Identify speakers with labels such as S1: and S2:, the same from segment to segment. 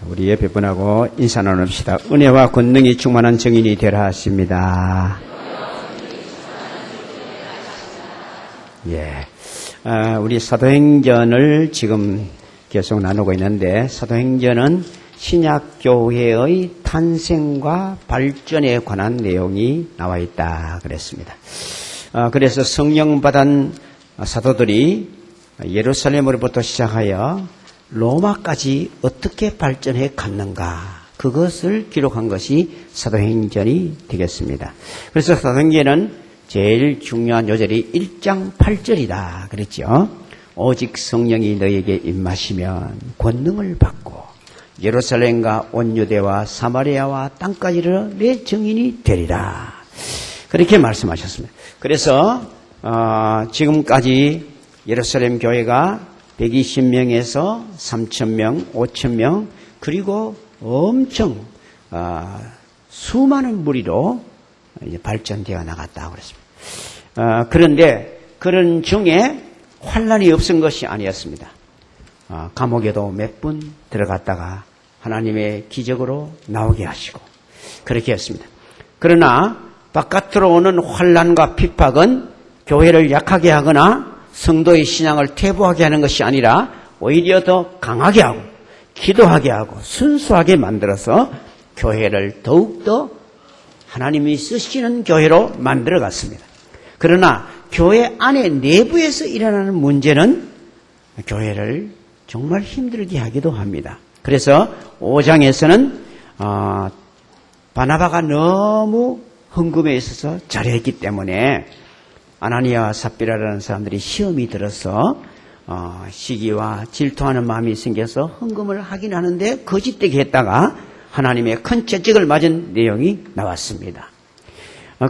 S1: 우리 옆에 분하고 인사 나눕시다. 은혜와 권능이 충만한 증인이 되라 하십니다. 우리 사도행전을 지금 계속 나누고 있는데, 사도행전은 신약교회의 탄생과 발전에 관한 내용이 나와 있다 그랬습니다. 그래서 성령 받은 사도들이 예루살렘으로부터 시작하여 로마까지 어떻게 발전해 갔는가, 그것을 기록한 것이 사도행전이 되겠습니다. 그래서 사도행전은 제일 중요한 요절이 1장 8절이다 그랬죠. 오직 성령이 너에게 임하시면 권능을 받고 예루살렘과 온 유대와 사마리아와 땅까지 이르러 내 증인이 되리라, 그렇게 말씀하셨습니다. 그래서 지금까지 예루살렘 교회가 120명에서 3,000명, 5,000명, 그리고 엄청 수많은 무리로 이제 발전되어 나갔다고 그랬습니다. 그런데 그런 중에 환난이 없은 것이 아니었습니다. 감옥에도 몇 분 들어갔다가 하나님의 기적으로 나오게 하시고 그렇게 했습니다. 그러나 바깥으로 오는 환난과 핍박은 교회를 약하게 하거나 성도의 신앙을 퇴보하게 하는 것이 아니라 오히려 더 강하게 하고 기도하게 하고 순수하게 만들어서 교회를 더욱더 하나님이 쓰시는 교회로 만들어갔습니다. 그러나 교회 안에 내부에서 일어나는 문제는 교회를 정말 힘들게 하기도 합니다. 그래서 5장에서는 바나바가 너무 헌금에 있어서 잘했기 때문에 아나니아와 삽비라라는 사람들이 시험이 들어서 시기와 질투하는 마음이 생겨서 헌금을 하긴 하는데 거짓되게 했다가 하나님의 큰 채찍을 맞은 내용이 나왔습니다.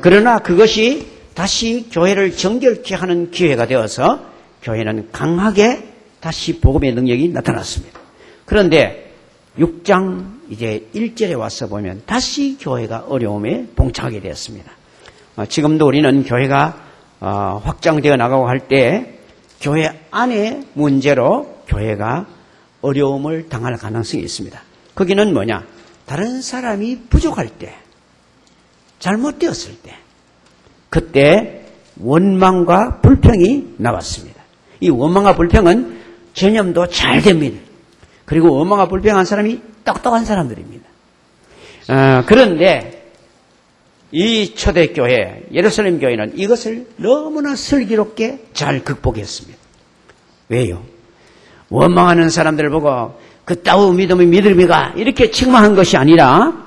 S1: 그러나 그것이 다시 교회를 정결케 하는 기회가 되어서 교회는 강하게 다시 복음의 능력이 나타났습니다. 그런데 6장 이제 1절에 와서 보면 다시 교회가 어려움에 봉착하게 되었습니다. 지금도 우리는 교회가 확장되어 나가고 할 때 교회 안의 문제로 교회가 어려움을 당할 가능성이 있습니다. 거기는 뭐냐? 다른 사람이 부족할 때, 잘못되었을 때, 그때 원망과 불평이 나왔습니다. 이 원망과 불평은 전염도 잘 됩니다. 그리고 원망과 불평한 사람이 똑똑한 사람들입니다. 그런데 이 초대교회, 예루살렘 교회는 이것을 너무나 슬기롭게 잘 극복했습니다. 왜요? 원망하는 사람들을 보고 그따위 믿음이 믿음이가 이렇게 책망한 것이 아니라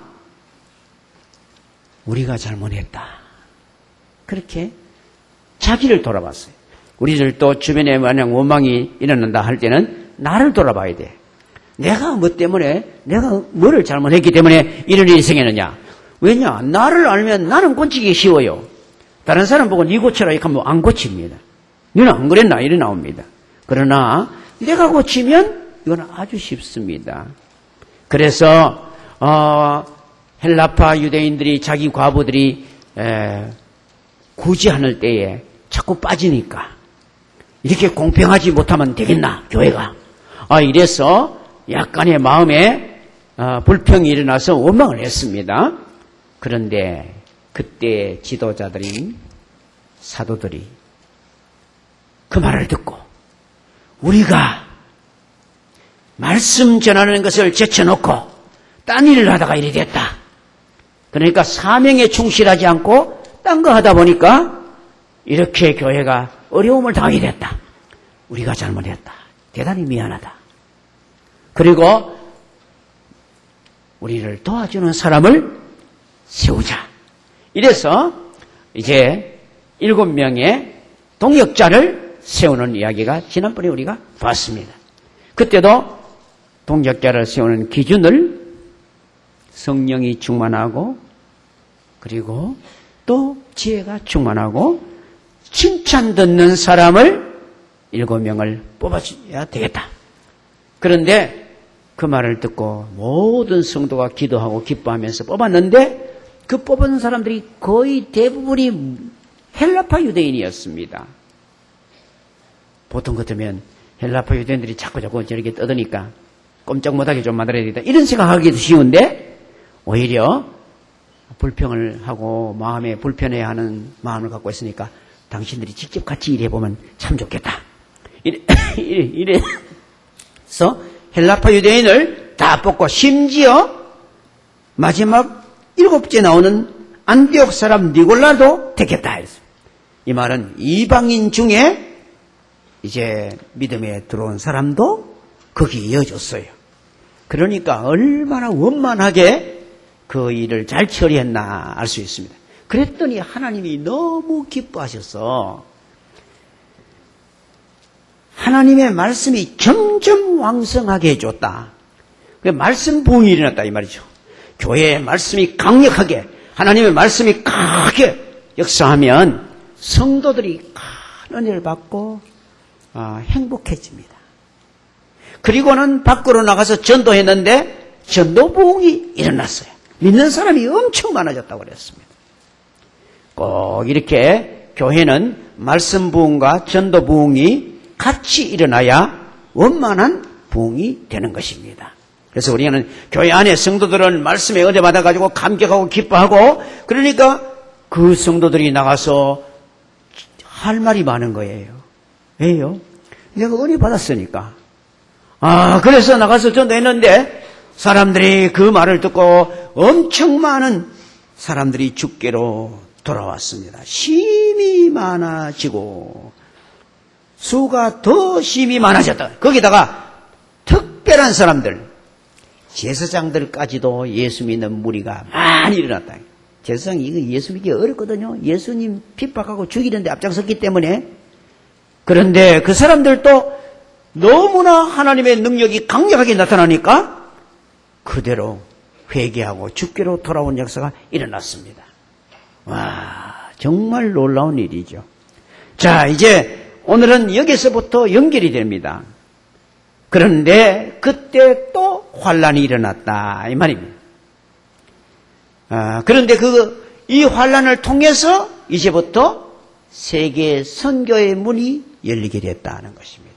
S1: 우리가 잘못했다, 그렇게 자기를 돌아봤어요. 우리들도 주변에 만약 원망이 일어난다 할 때는 나를 돌아봐야 돼. 내가 뭐 때문에, 내가 뭐를 잘못했기 때문에 이런 일이 생기느냐. 왜냐? 나를 알면 나는 고치기 쉬워요. 다른 사람 보고 니 고쳐라 이렇게 하면 안 고칩니다. 너는 안 그랬나? 이래 나옵니다. 그러나 내가 고치면 이건 아주 쉽습니다. 그래서 헬라파 유대인들이 자기 과부들이 굳이 하는 때에 자꾸 빠지니까 이렇게 공평하지 못하면 되겠나 교회가. 이래서 약간의 마음에 불평이 일어나서 원망을 했습니다. 그런데 그때 지도자들인 사도들이 그 말을 듣고 우리가 말씀 전하는 것을 제쳐놓고 딴 일을 하다가 이리 됐다. 그러니까 사명에 충실하지 않고 딴 거 하다 보니까 이렇게 교회가 어려움을 당하게 됐다. 우리가 잘못했다. 대단히 미안하다. 그리고 우리를 도와주는 사람을 세우자. 이래서 이제 7명의 동역자를 세우는 이야기가 지난번에 우리가 봤습니다. 그때도 동역자를 세우는 기준을 성령이 충만하고 그리고 또 지혜가 충만하고 칭찬 듣는 사람을 7명을 뽑아줘야 되겠다. 그런데 그 말을 듣고 모든 성도가 기도하고 기뻐하면서 뽑았는데 그 뽑은 사람들이 거의 대부분이 헬라파 유대인이었습니다. 보통 같으면 헬라파 유대인들이 자꾸 저렇게 떠드니까 꼼짝 못하게 좀 만들어야 되겠다. 이런 생각하기도 쉬운데 오히려 불평을 하고 마음에 불편해하는 마음을 갖고 있으니까 당신들이 직접 같이 일해보면 참 좋겠다. 이래서 헬라파 유대인을 다 뽑고 심지어 마지막 7째 나오는 안디옥 사람 니골라도 택했다. 이 말은 이방인 중에 이제 믿음에 들어온 사람도 거기에 이어졌어요. 그러니까 얼마나 원만하게 그 일을 잘 처리했나 알 수 있습니다. 그랬더니 하나님이 너무 기뻐하셔서 하나님의 말씀이 점점 왕성하게 해줬다. 말씀 부흥이 일어났다 이 말이죠. 교회의 말씀이 강력하게 하나님의 말씀이 크게 역사하면 성도들이 큰 은혜를 받고 행복해집니다. 그리고는 밖으로 나가서 전도했는데 전도 부흥이 일어났어요. 믿는 사람이 엄청 많아졌다고 그랬습니다. 꼭 이렇게 교회는 말씀 부흥과 전도 부흥이 같이 일어나야 원만한 부흥이 되는 것입니다. 그래서 우리는 교회 안에 성도들은 말씀에 은혜 받아가지고 감격하고 기뻐하고 그러니까 그 성도들이 나가서 할 말이 많은 거예요. 왜요? 내가 은혜 받았으니까. 그래서 나가서 전도했는데 사람들이 그 말을 듣고 엄청 많은 사람들이 주께로 돌아왔습니다. 심이 많아지고 수가 더 심이 많아졌다. 거기다가 특별한 사람들 제사장들까지도 예수 믿는 무리가 많이 일어났다. 제사장이 이거 예수 믿기 어렵거든요. 예수님 핍박하고 죽이는데 앞장섰기 때문에. 그런데 그 사람들도 너무나 하나님의 능력이 강력하게 나타나니까 그대로 회개하고 주께로 돌아온 역사가 일어났습니다. 와, 정말 놀라운 일이죠. 자, 이제 오늘은 여기서부터 연결이 됩니다. 그런데 그때 또 환란이 일어났다 이 말입니다. 그런데 이 환란을 통해서 이제부터 세계 선교의 문이 열리게 됐다는 것입니다.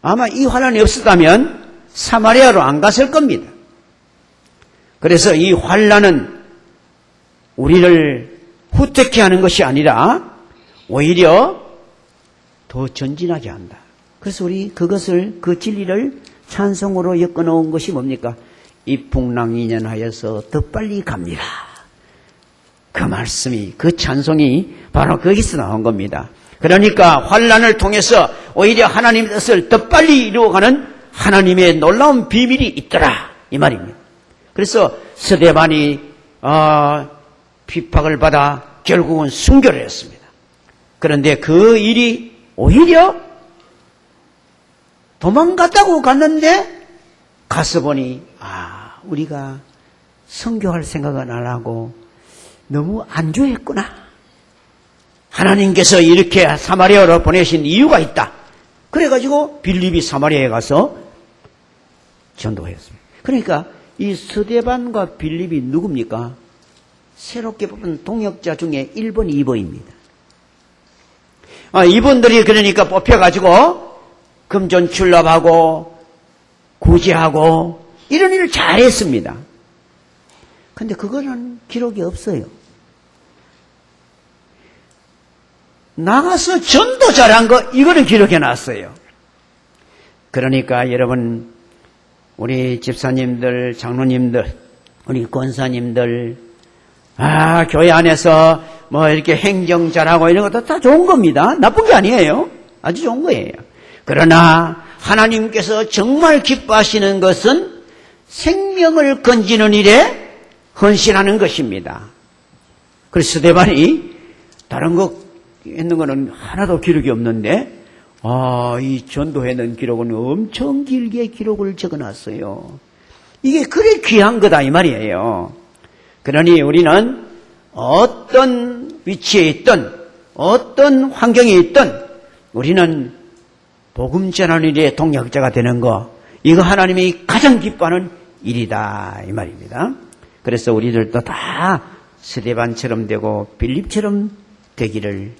S1: 아마 이 환란이 없었다면 사마리아로 안 갔을 겁니다. 그래서 이 환란은 우리를 후퇴케 하는 것이 아니라 오히려 더 전진하게 한다. 그래서 우리 그 진리를 찬송으로 엮어놓은 것이 뭡니까? 이풍랑이년하여서 더 빨리 갑니다. 그 말씀이, 그 찬송이 바로 거기서 나온 겁니다. 그러니까 환란을 통해서 오히려 하나님의 뜻을 더 빨리 이루어가는 하나님의 놀라운 비밀이 있더라 이 말입니다. 그래서 스데반이 핍박을 받아 결국은 순교를 했습니다. 그런데 그 일이 오히려 도망갔다고 갔는데 가서 보니 우리가 선교할 생각은 안 하고 너무 안주했구나. 하나님께서 이렇게 사마리아로 보내신 이유가 있다. 그래가지고 빌립이 사마리아에 가서 전도했습니다. 그러니까 이 스데반과 빌립이 누굽니까? 새롭게 뽑은 동역자 중에 1번, 2번입니다. 이분들이 그러니까 뽑혀가지고 금전 출납하고 구제하고 이런 일을 잘했습니다. 근데 그거는 기록이 없어요. 나가서 전도 잘한 거 이거는 기록해놨어요. 그러니까 여러분 우리 집사님들, 장로님들, 우리 권사님들 교회 안에서 뭐 이렇게 행정 잘하고 이런 것도 다 좋은 겁니다. 나쁜 게 아니에요. 아주 좋은 거예요. 그러나 하나님께서 정말 기뻐하시는 것은 생명을 건지는 일에 헌신하는 것입니다. 그래서 스데반이 다른 거 했는 거는 하나도 기록이 없는데 이 전도해낸 기록은 엄청 길게 기록을 적어놨어요. 이게 그래 귀한 거다 이 말이에요. 그러니 우리는 어떤 위치에 있든 어떤 환경에 있든 우리는 복음 전하는 일에 동역자가 되는 거 이거 하나님이 가장 기뻐하는 일이다 이 말입니다. 그래서 우리들도 다 스데반처럼 되고 빌립처럼 되기를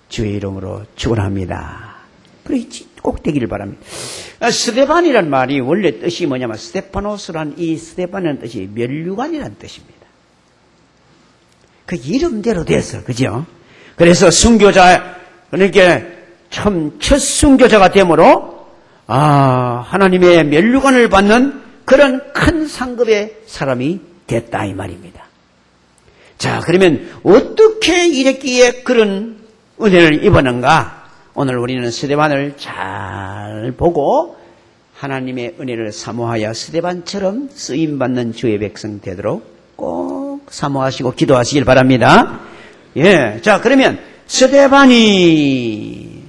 S1: 주의 이름으로 축원합니다. 꼭 되기를 바랍니다. 스데반이란 말이 원래 뜻이 뭐냐면 스테파노스란 이 스데반이라는 뜻이 면류관이라는 뜻입니다. 그 이름대로 돼서 그죠? 그래서 순교자 그러니까 참 첫 순교자가 되므로 하나님의 면류관을 받는 그런 큰 상급의 사람이 됐다 이 말입니다. 자, 그러면 어떻게 이랬기에 그런 은혜를 입었는가? 오늘 우리는 스데반을 잘 보고 하나님의 은혜를 사모하여 스데반처럼 쓰임받는 주의 백성 되도록 꼭 사모하시고 기도하시길 바랍니다. 예, 자, 그러면 스데반이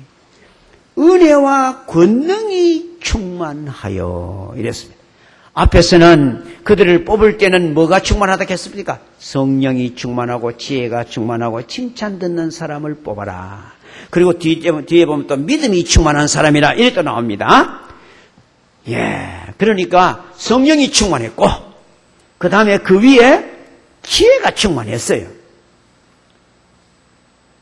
S1: 은혜와 권능이 충만하여 이랬습니다. 앞에서는 그들을 뽑을 때는 뭐가 충만하다 했습니까? 성령이 충만하고 지혜가 충만하고 칭찬 듣는 사람을 뽑아라. 그리고 뒤에 보면 또 믿음이 충만한 사람이라 이래 또 나옵니다. 예, 그러니까 성령이 충만했고 그 다음에 그 위에 지혜가 충만했어요.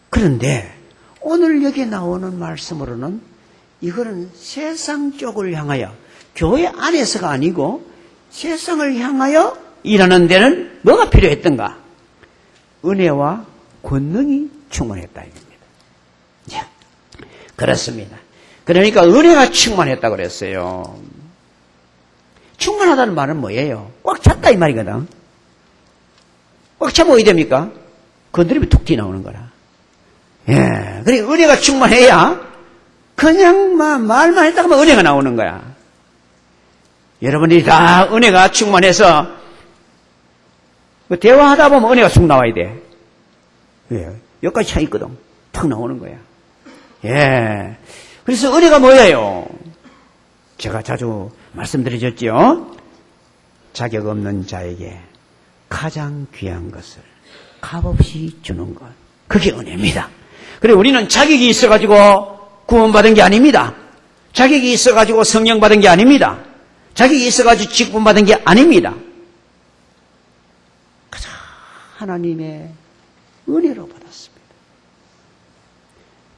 S1: 그런데 오늘 여기 나오는 말씀으로는 이거는 세상 쪽을 향하여 교회 안에서가 아니고 세상을 향하여 일하는 데는 뭐가 필요했던가? 은혜와 권능이 충만했다 이겁니다. 자, 그렇습니다. 그러니까 은혜가 충만했다고 그랬어요. 충만하다는 말은 뭐예요? 꽉 찼다 이 말이거든. 꽉 차면 어디 됩니까? 건드리면 툭 튀어나오는 거라. 예, 그러니까 은혜가 충만해야 그냥 말만 했다가 은혜가 나오는 거야. 여러분들이 다 은혜가 충만해서 대화하다 보면 은혜가 쑥 나와야 돼. 왜? 여기까지 차 있거든. 탁 나오는 거야. 예. 그래서 은혜가 뭐예요? 제가 자주 말씀드려줬죠. 자격 없는 자에게 가장 귀한 것을 값없이 주는 것. 그게 은혜입니다. 그래 우리는 자격이 있어가지고 구원받은 게 아닙니다. 자격이 있어가지고 성령 받은 게 아닙니다. 자격이 있어가지고 직분 받은 게 아닙니다. 가장 하나님의 은혜로 받았습니다.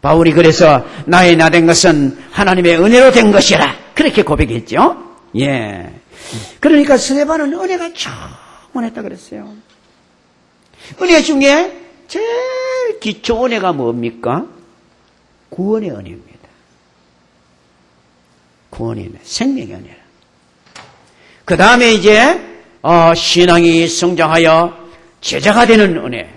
S1: 바울이 그래서 나의 나 된 것은 하나님의 은혜로 된 것이라 그렇게 고백했죠. 예. 그러니까 스데반은 은혜가 충만했다 그랬어요. 은혜 중에 제일 기초 은혜가 뭡니까? 구원의 은혜입니다. 구원의 은혜, 생명의 은혜. 그 다음에 이제 신앙이 성장하여 제자가 되는 은혜.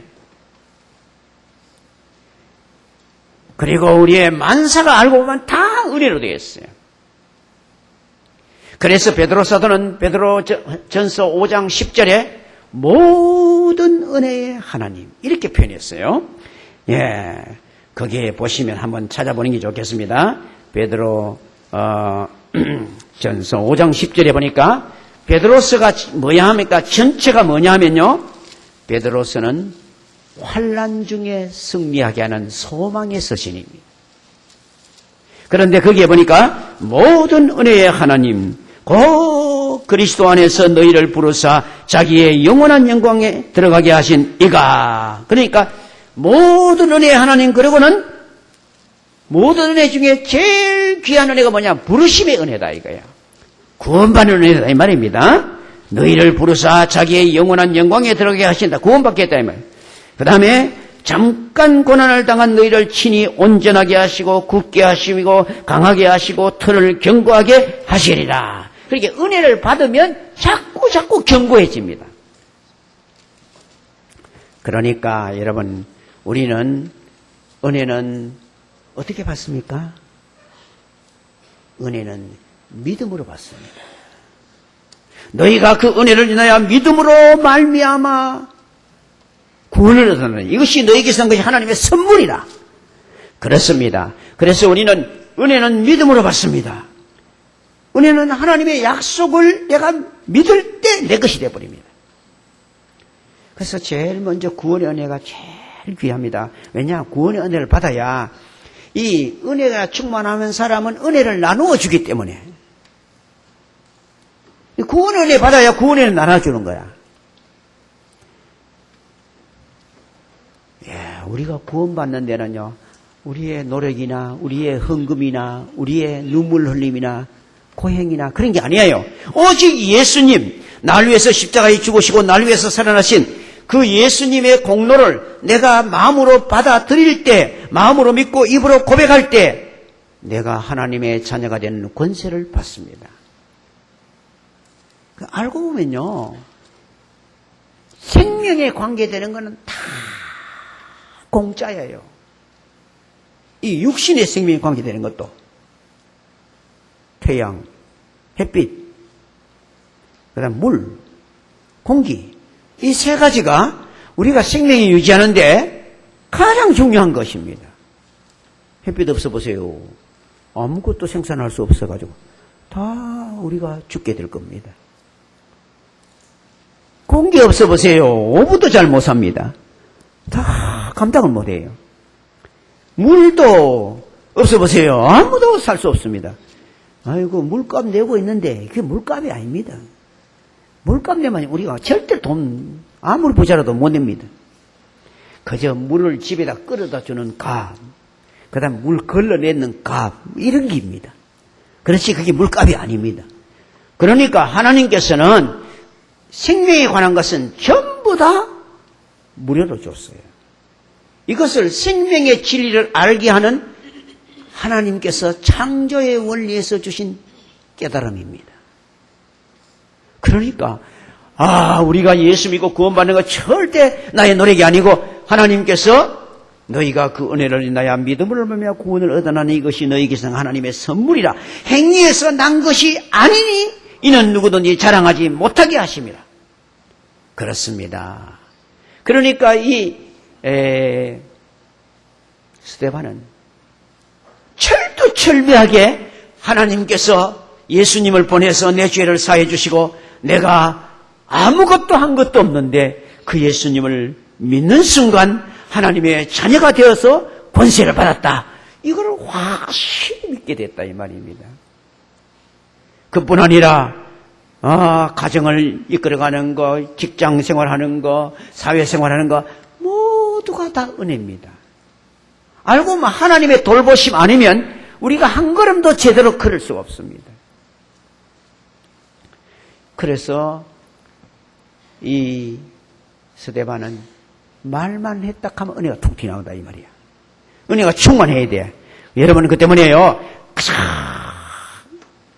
S1: 그리고 우리의 만사가 알고 보면 다 은혜로 되어 있어요. 그래서 베드로 사도는 베드로전서 5장 10절에 모든 은혜의 하나님 이렇게 표현했어요. 예, 거기에 보시면 한번 찾아보는 게 좋겠습니다. 베드로 전서 5장 10절에 보니까 베드로서가 뭐야 합니까? 전체가 뭐냐 하면요. 베드로서는 환난 중에 승리하게 하는 소망의 서신입니다. 그런데 거기에 보니까 모든 은혜의 하나님 곧 그리스도 안에서 너희를 부르사 자기의 영원한 영광에 들어가게 하신 이가. 그러니까 모든 은혜의 하나님 그러고는 모든 은혜 중에 제일 귀한 은혜가 뭐냐? 부르심의 은혜다 이거야. 구원받는 은혜다 이 말입니다. 너희를 부르사 자기의 영원한 영광에 들어가게 하신다. 구원받겠다 이 말. 그 다음에 잠깐 고난을 당한 너희를 친히 온전하게 하시고 굳게 하시고 강하게 하시고 털을 견고하게 하시리라. 그렇게 은혜를 받으면 자꾸 견고해집니다. 그러니까 여러분 우리는 은혜는 어떻게 받습니까? 은혜는 믿음으로 받습니다. 너희가 그 은혜를 인하여 믿음으로 말미암아 구원을 얻었느니 이것이 너희에게서 온 것이 하나님의 선물이라. 그렇습니다. 그래서 우리는 은혜는 믿음으로 받습니다. 은혜는 하나님의 약속을 내가 믿을 때 내 것이 되어버립니다. 그래서 제일 먼저 구원의 은혜가 제일 귀합니다. 왜냐? 구원의 은혜를 받아야 이 은혜가 충만하면 사람은 은혜를 나누어 주기 때문에 구원의 은혜 받아야 구원을 나눠주는 거야. 예, 우리가 구원받는 데는요 우리의 노력이나 우리의 헌금이나 우리의 눈물 흘림이나 고행이나 그런 게 아니에요. 오직 예수님, 날 위해서 십자가에 죽으시고 날 위해서 살아나신 그 예수님의 공로를 내가 마음으로 받아들일 때, 마음으로 믿고 입으로 고백할 때 내가 하나님의 자녀가 되는 권세를 받습니다. 알고 보면요, 생명에 관계되는 것은 다 공짜예요. 이 육신의 생명에 관계되는 것도 태양, 햇빛, 그다음 물, 공기, 이 세 가지가 우리가 생명을 유지하는데 가장 중요한 것입니다. 햇빛 없어 보세요. 아무것도 생산할 수 없어가지고 다 우리가 죽게 될 겁니다. 공기 없어 보세요. 5분도 잘 못 삽니다. 다 감당을 못해요. 물도 없어 보세요. 아무도 살 수 없습니다. 아이고, 물값 내고 있는데 그게 물값이 아닙니다. 물값 내면 우리가 절대 돈 아무리 부자라도 못 냅니다. 그저 물을 집에다 끓여다 주는 값, 그 다음 물 걸러내는 값, 이런 게입니다. 그렇지 그게 물값이 아닙니다. 그러니까 하나님께서는 생명에 관한 것은 전부 다 무료로 줬어요. 이것을 생명의 진리를 알게 하는 하나님께서 창조의 원리에서 주신 깨달음입니다. 그러니까 우리가 예수 믿고 구원받는 것 절대 나의 노력이 아니고 하나님께서 너희가 그 은혜를 인하여 믿음을 말미암아 구원을 얻어나니 이것이 너희에게서 하나님의 선물이라. 행위에서 난 것이 아니니 이는 누구든지 자랑하지 못하게 하심이라. 그렇습니다. 그러니까 이 스데반은 철두철미하게 하나님께서 예수님을 보내서 내 죄를 사해 주시고 내가 아무것도 한 것도 없는데 그 예수님을 믿는 순간 하나님의 자녀가 되어서 권세를 받았다. 이걸 확실히 믿게 됐다 이 말입니다. 그뿐 아니라 가정을 이끌어가는 거, 직장 생활하는 거, 사회생활하는 거 모두가 다 은혜입니다. 알고 보면 하나님의 돌보심 아니면 우리가 한 걸음도 제대로 걸을 수가 없습니다. 그래서 이 스데반은 말만 했다 하면 은혜가 툭 튀어나온다 이 말이야. 은혜가 충만해야 돼. 여러분 그 때문에요.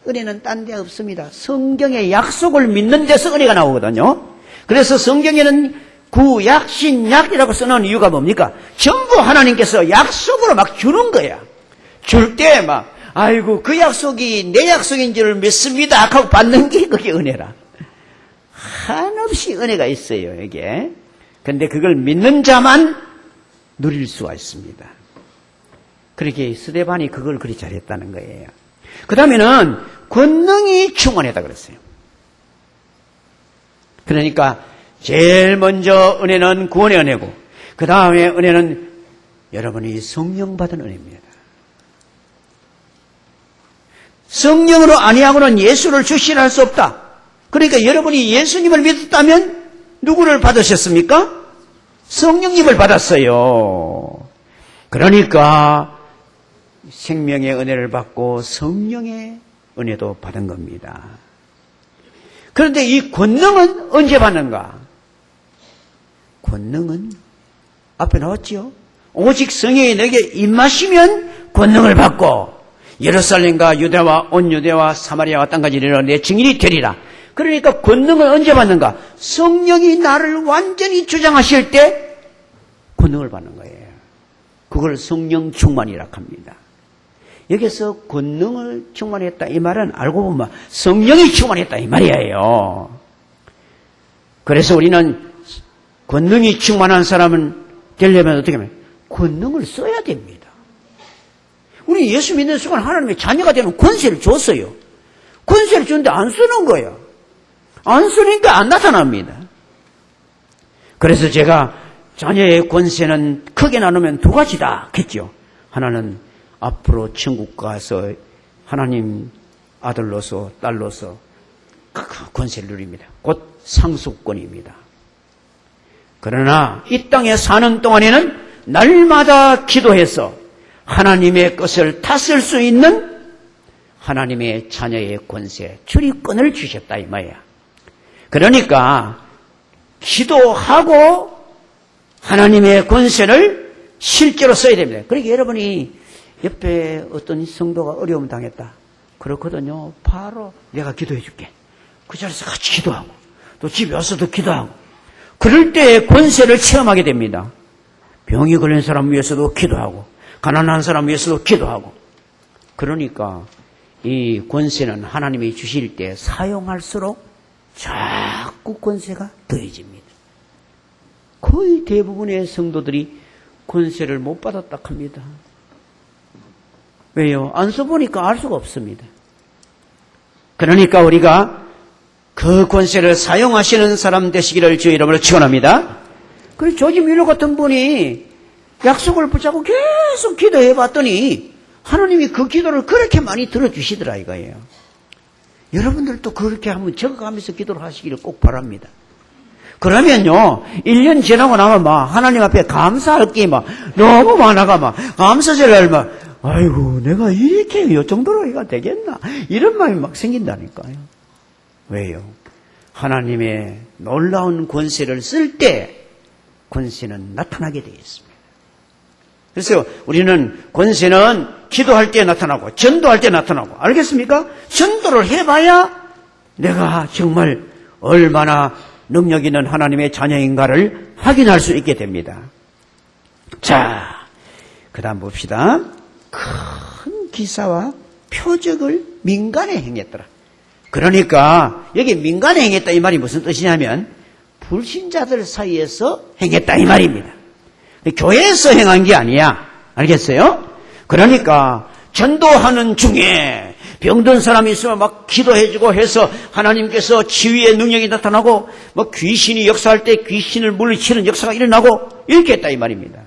S1: 은혜는 딴 데 없습니다. 성경의 약속을 믿는 데서 은혜가 나오거든요. 그래서 성경에는 구약, 신약이라고 써놓은 이유가 뭡니까? 전부 하나님께서 약속으로 막 주는 거야. 줄 때 막 아이고 그 약속이 내 약속인 줄 믿습니다 하고 받는 게 그게 은혜라. 한없이 은혜가 있어요 이게. 근데 그걸 믿는 자만 누릴 수가 있습니다. 그렇게 스데반이 그걸 그리 잘했다는 거예요. 그 다음에는 권능이 충만하다 그랬어요. 그러니까 제일 먼저 은혜는 구원의 은혜고 그 다음에 은혜는 여러분이 성령 받은 은혜입니다. 성령으로 아니하고는 예수를 주시할 수 없다. 그러니까 여러분이 예수님을 믿었다면 누구를 받으셨습니까? 성령님을 받았어요. 그러니까 생명의 은혜를 받고 성령의 은혜도 받은 겁니다. 그런데 이 권능은 언제 받는가? 권능은 앞에 나왔지요. 오직 성령이 너에게 임하시면 권능을 받고 예루살렘과 유대와 온 유대와 사마리아와 땅까지 이르러 내 증인이 되리라. 그러니까 권능을 언제 받는가? 성령이 나를 완전히 주장하실 때 권능을 받는 거예요. 그걸 성령 충만이라고 합니다. 여기서 권능을 충만했다 이 말은 알고 보면 성령이 충만했다 이 말이에요. 그래서 우리는 권능이 충만한 사람은 되려면 어떻게 하면 권능을 써야 됩니다. 우리 예수 믿는 순간 하나님의 자녀가 되는 권세를 줬어요. 권세를 주는데 안 쓰는 거예요. 안 쓰니까 안 나타납니다. 그래서 제가 자녀의 권세는 크게 나누면 두 가지다 했죠. 하나는 앞으로 천국 가서 하나님 아들로서 딸로서 권세를 누립니다. 곧 상속권입니다. 그러나 이 땅에 사는 동안에는 날마다 기도해서 하나님의 것을 다스릴 수 있는 하나님의 자녀의 권세, 출입권을 주셨다 이 말이야. 그러니까 기도하고 하나님의 권세를 실제로 써야 됩니다. 그러니까 여러분이 옆에 어떤 성도가 어려움 당했다. 그렇거든요. 바로 내가 기도해 줄게. 그 자리에서 같이 기도하고 또 집에 와서도 기도하고 그럴 때 권세를 체험하게 됩니다. 병이 걸린 사람 위해서도 기도하고 가난한 사람 위해서도 기도하고 그러니까 이 권세는 하나님이 주실 때 사용할수록 자꾸 권세가 더해집니다. 거의 대부분의 성도들이 권세를 못 받았다 합니다. 왜요? 안 써보니까 알 수가 없습니다. 그러니까 우리가 그 권세를 사용하시는 사람 되시기를 주의 이름으로 축원합니다. 그래서 조지 뮬러 같은 분이 약속을 붙잡고 계속 기도해 봤더니 하나님이 그 기도를 그렇게 많이 들어주시더라 이거예요. 여러분들도 그렇게 한번 적어가면서 기도를 하시기를 꼭 바랍니다. 그러면요 1년 지나고 나면 막 하나님 앞에 감사할 게 막 너무 많아가 막 감사절을 막 아이고 내가 이렇게 이 정도로 해가 되겠나 이런 마음이 막 생긴다니까요. 왜요? 하나님의 놀라운 권세를 쓸 때 권세는 나타나게 되어 있습니다. 그래서 우리는 권세는 기도할 때 나타나고 전도할 때 나타나고 알겠습니까? 전도를 해봐야 내가 정말 얼마나 능력 있는 하나님의 자녀인가를 확인할 수 있게 됩니다. 자, 그 다음 봅시다. 큰 기사와 표적을 민간에 행했더라. 그러니까 여기 민간에 행했다 이 말이 무슨 뜻이냐면 불신자들 사이에서 행했다 이 말입니다. 교회에서 행한 게 아니야. 알겠어요? 그러니까 전도하는 중에 병든 사람이 있으면 막 기도해주고 해서 하나님께서 치유의 능력이 나타나고 뭐 귀신이 역사할 때 귀신을 물리치는 역사가 일어나고 이렇게 했다 이 말입니다.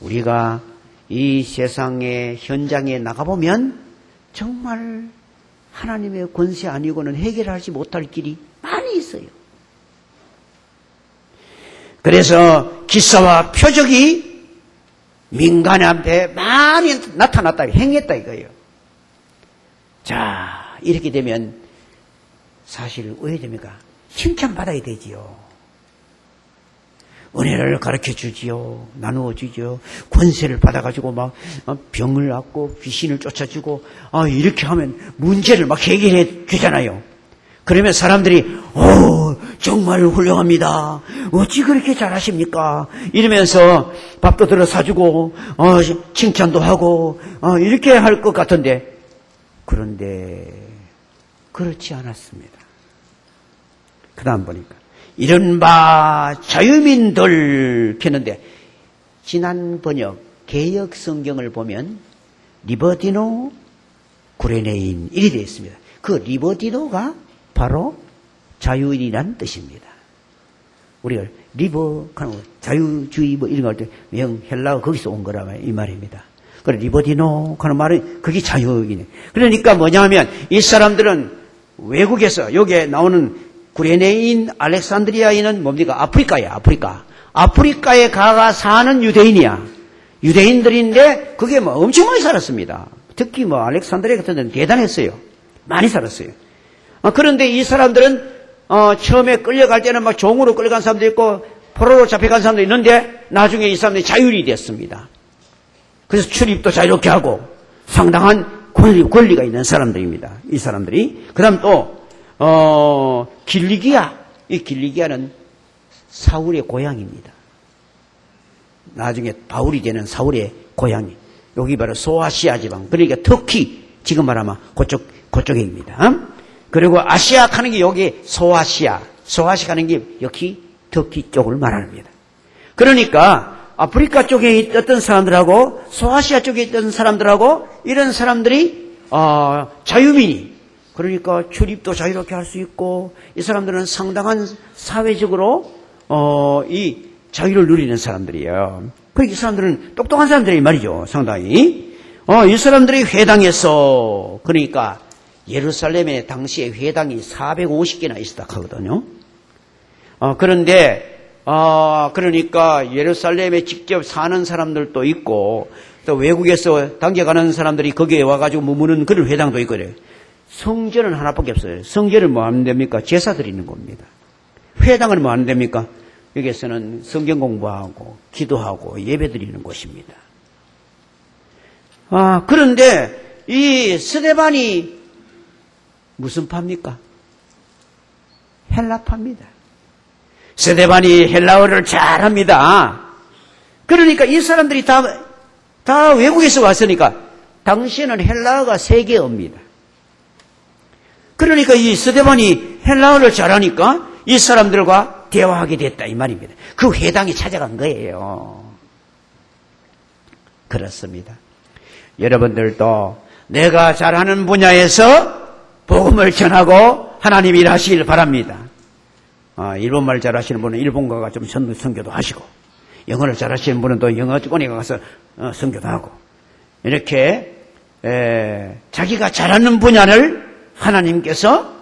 S1: 우리가 이 세상의 현장에 나가보면 정말 하나님의 권세 아니고는 해결하지 못할 길이 많이 있어요. 그래서 기사와 표적이 민간 앞에 많이 나타났다, 행했다 이거예요. 자, 이렇게 되면 사실 왜 됩니까? 칭찬받아야 되지요. 은혜를 가르쳐 주지요. 나누어 주지요. 권세를 받아가지고 막 병을 낫고 귀신을 쫓아주고 이렇게 하면 문제를 막 해결해 주잖아요. 그러면 사람들이 정말 훌륭합니다. 어찌 그렇게 잘하십니까? 이러면서 밥도 들어 사주고 칭찬도 하고 이렇게 할 것 같은데 그런데 그렇지 않았습니다. 그 다음 보니까 이른바 자유민들 했는데 지난 번역 개역 성경을 보면 리버디노 구레네인 이리 되어 있습니다. 그 리버디노가 바로 자유인이라는 뜻입니다. 우리가 리버 자유주의 뭐 이런 거 할 때 헬라어 거기서 온 거라 이 말입니다. 그래 리버디노 하는 말은 그게 자유인이에요. 그러니까 뭐냐면 이 사람들은 외국에서 여기에 나오는 구레네인 알렉산드리아인은 뭡니까? 아프리카야, 아프리카. 아프리카에 가가 사는 유대인이야. 유대인들인데 그게 뭐 엄청 많이 살았습니다. 특히 뭐 알렉산드리아 같은 데는 대단했어요. 많이 살았어요. 그런데 이 사람들은 처음에 끌려갈 때는 막 종으로 끌려간 사람도 있고 포로로 잡혀간 사람도 있는데 나중에 이 사람들이 자유인이 됐습니다. 그래서 출입도 자유롭게 하고 상당한 권리가 있는 사람들입니다. 이 사람들이. 그 다음 또 길리기아. 이 길리기아는 사울의 고향입니다. 나중에 바울이 되는 사울의 고향이. 여기 바로 소아시아 지방. 그러니까 터키. 지금 말하면 그쪽입니다. 그리고 아시아 하는 게 여기 소아시아. 소아시아 하는 게 여기 터키 쪽을 말합니다. 그러니까 아프리카 쪽에 있던 사람들하고 소아시아 쪽에 있던 사람들하고 이런 사람들이 자유민이 그러니까 출입도 자유롭게 할 수 있고 이 사람들은 상당한 사회적으로 이 자유를 누리는 사람들이에요. 그러니까 이 사람들은 똑똑한 사람들이 말이죠. 상당히 이 사람들이 회당에서 그러니까 예루살렘에 당시에 회당이 450개나 있었다 하거든요. 그런데 그러니까 예루살렘에 직접 사는 사람들도 있고 또 외국에서 당겨가는 사람들이 거기에 와가지고 머무는 그런 회당도 있고 그래요. 성전은 하나밖에 없어요. 성전은 뭐 하면 됩니까? 제사 드리는 겁니다. 회당은 뭐 하면 됩니까? 여기에서는 성경 공부하고 기도하고 예배 드리는 곳입니다. 그런데 이 스데반이 무슨 파입니까? 헬라파입니다. 스데반이 헬라어를 잘합니다. 그러니까 이 사람들이 다 외국에서 왔으니까 당시에는 헬라어가 세계어입니다. 그러니까 이 스데반이 헬라어를 잘하니까 이 사람들과 대화하게 됐다 이 말입니다. 그 회당에 찾아간 거예요. 그렇습니다. 여러분들도 내가 잘하는 분야에서 복음을 전하고 하나님 일하시길 바랍니다. 일본말 잘하시는 분은 일본가 가서 좀 선교도 하시고, 영어를 잘하시는 분은 또 영어권에 가서 선교도 하고, 이렇게 자기가 잘하는 분야를 하나님께서